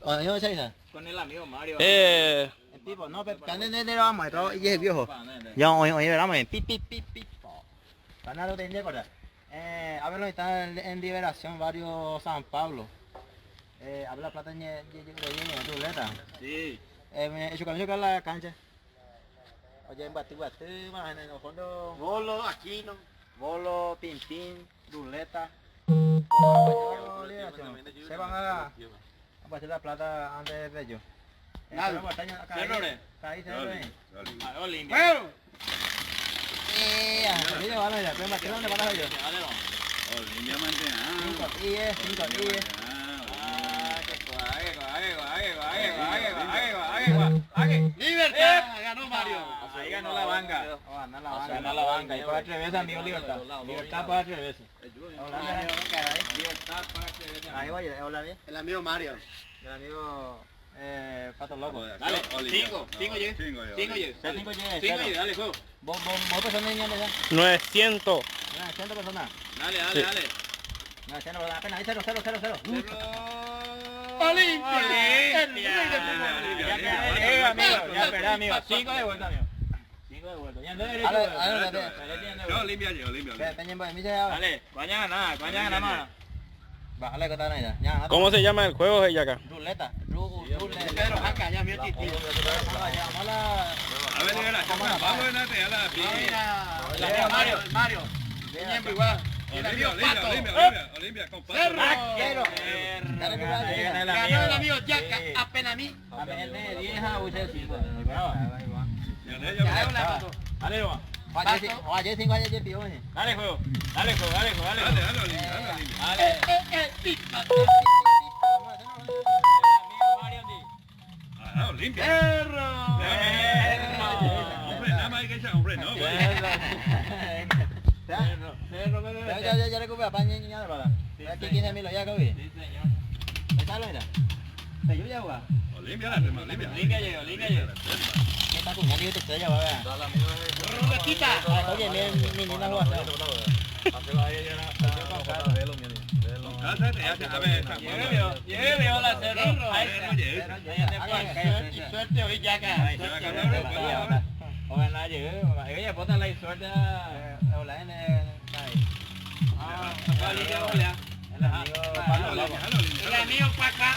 ¿Dónde se dice? Con el amigo Mario. El pipo, no, pero ¿dónde lo vamos? Esto y es viejo. Ya, hoy veramos en pipo. Para no te entiendo, a ver, está en Liberación, barrio San Pablo. Habla plata en ruleta. Sí. Hecho camino que la cancha. Oye, en bate, más en el fondo. Bolo, Aquino. Bolo, pin, ruleta. Se van a batir la plata antes de ellos. Nada. Cerrore. Ahí, Olimpia. ¿Dónde van a ellos? Olimpia mantiene. 5 días. ¡Libertad! Ganó Mario. Ahí ganó la banca. Ganó la banca. Y para 3 veces, amigo, libertad. Libertad para 3 veces. Libertad para que Ahí vaya, hola bien. el amigo Mario. El amigo Pato Loco. Dale, 5 ye. 5 ye, dale, juego. ¿Vos personas niños ya? 900. 100 personas. Dale. 900, apenas ahí 0. Olimpia. Ya esperé, amigo. 5 de vuelta, amigo. 5 de vuelta. Ya ando derecho. Olimpia. Dale, mañana más. Bájale que está ahí ya. ¿Cómo se llama el juego, Yaca? Ruleta. Pedro Jaca, ya mío titi. A ver, vamos a la El amigo Mario. Siempre igual. El amigo Pato. Olimpia, compadre. Cerro. Ganó el amigo Yaca, apenas a mí. A ver, 10 a usted 5. Dale, Roma. Oye, 5 ayer pío. Dale, juego. Dale, Olimpia. Hombre, nada más hay que echar, hombre, no. Ya recupera para niña de verdad. Aquí 15.000 ya que vi. Sí, señor. ¿Está lo mira? ¿Te ayuda a jugar? Olimpia, Olimpia. Olimpia. ¿Qué está con alguien que te llama, vea? Ruletita. Oye, mi niña juega. Lleve, hola, Cerro. Suerte hoy, Yaca. Ojalá llegue. Oye, ponte la suerte. Hola, en el amigo Paca.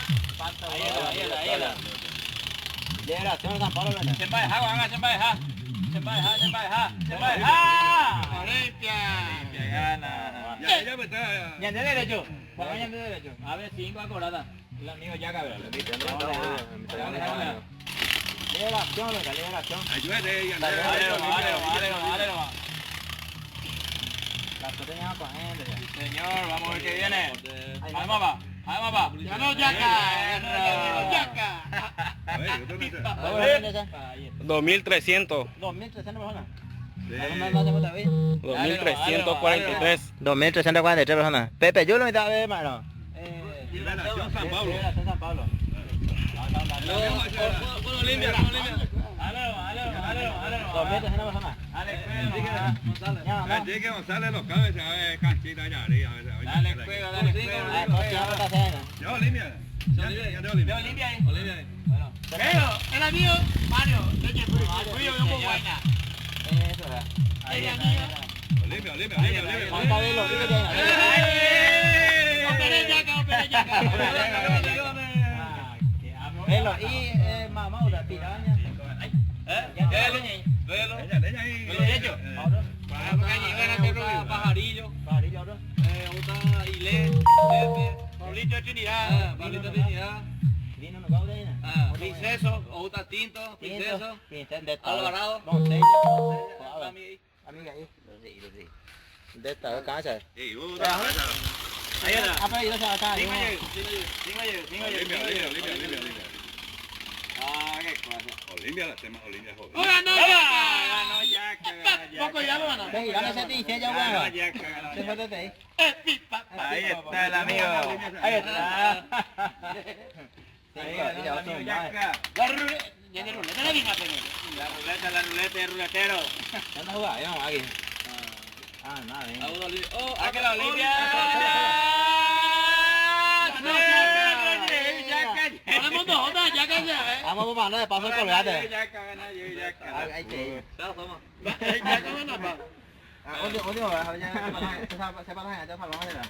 Ahí era. Liberación San Pablo. Olimpia. Ya me está. Ya de derecho. Vaya de derecho. A ver, 5 acordada. El amigo ya cabrón. Liberación. Ayúdate, Vale. La suerte ya con gente. Señor, vamos a ver qué viene. Vamos va. Ganó Yaca. A ver, yo tengo que 2300. 2.300 personas. Sí. 2343. 2.343 personas. Pepe, yo lo mitad de hermano. Liberación San Pablo. Liberación San Pablo. Con Olimpia. 2.300 personas. Así que González los cabes, a ver, canchita allá arriba. Dale, juega. Ya, Olimpia. Ya de Olimpia. Pero, el amigo Mario. Fui yo con Guayna. Eso era. El amigo. Olimpia. Velo, y Maura, piraña. Velo. Leña ahí. ¿Me lo he hecho? Pajarillo. Otra Ile. Pablito de Trinidad. Vino no caude ahí. Princeso. Otra Tinto. Princeso. Alvarado. Doncello. Amiga ahí. Sí. De esta cancha. Sí, Ahí era. Ha pedido esa acá. Olimpia. Qué cosa. Olimpia, la tema Olimpia, joder. Ganó Yaca. Poco ya lo ganó. Sí, gana ese dice ya bueno. Se fue desde ahí. Ahí está el amigo. Ahí está. La ruleta. Ya de ruleta la misma tenemos. La ruleta y el ruletero. ¿Dónde jugaba? Vamos aquí. Nada, Que la Olimpia. Estamos bombando de paso el colgate. Ya cagan ahí, ya cagan. Hay que ir. Ya cagan nada. Último, se pasa ya salvamos de la.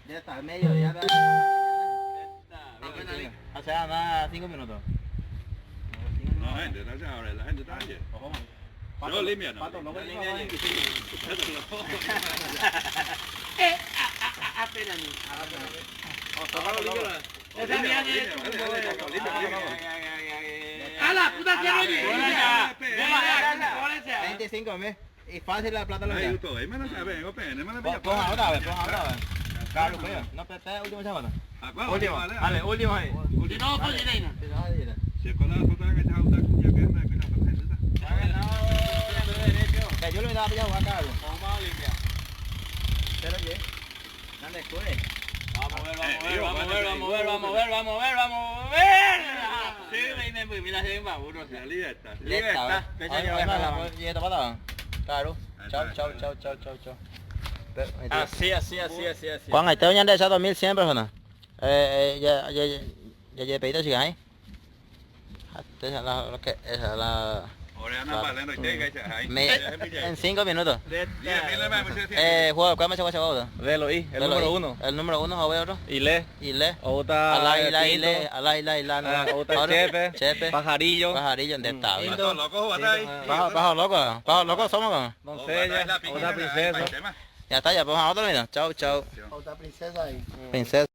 Ya está, al medio, ya está. O sea, nada, 5 minutos. No, gente, la gente está allí. Yo limpia, ¿no? Pato, no voy a ¡Hala, puta que oye! 25, ¿ves? Y fácil la plata lo Ahí que justo, ahí me la sabe, me la pilla. Pon ahora, a ver. Claro, pues. No, pero último sábado. Último, vale, último ahí. Si no, pues Irene. Si con la foto que está una cuña que es una gente. Que yo le daba ya jugar caro. Vamos a limpiar. Pero qué? ¿Dónde fue? Vamos a ver. Sí, mira, se va uno. La libertad. Libertad. Claro. Chao. Así. Juan, ahí te voy a de esa 2000 siempre, ¿no? Ya pediste si hay. Esa es la... En 5 minutos. Juego, ¿cuál me se va a jugar? Velo ahí, el número 1. El número 1, juego. Ile. Outa Ala. Outa Chepe. Pajarillo. ¿Dónde está? Bajo loco. Bajo loco somos. Doncella. Outa princesa. Ya está, ya, pues a otro, mira. Chao. Otra princesa ahí. Princesa.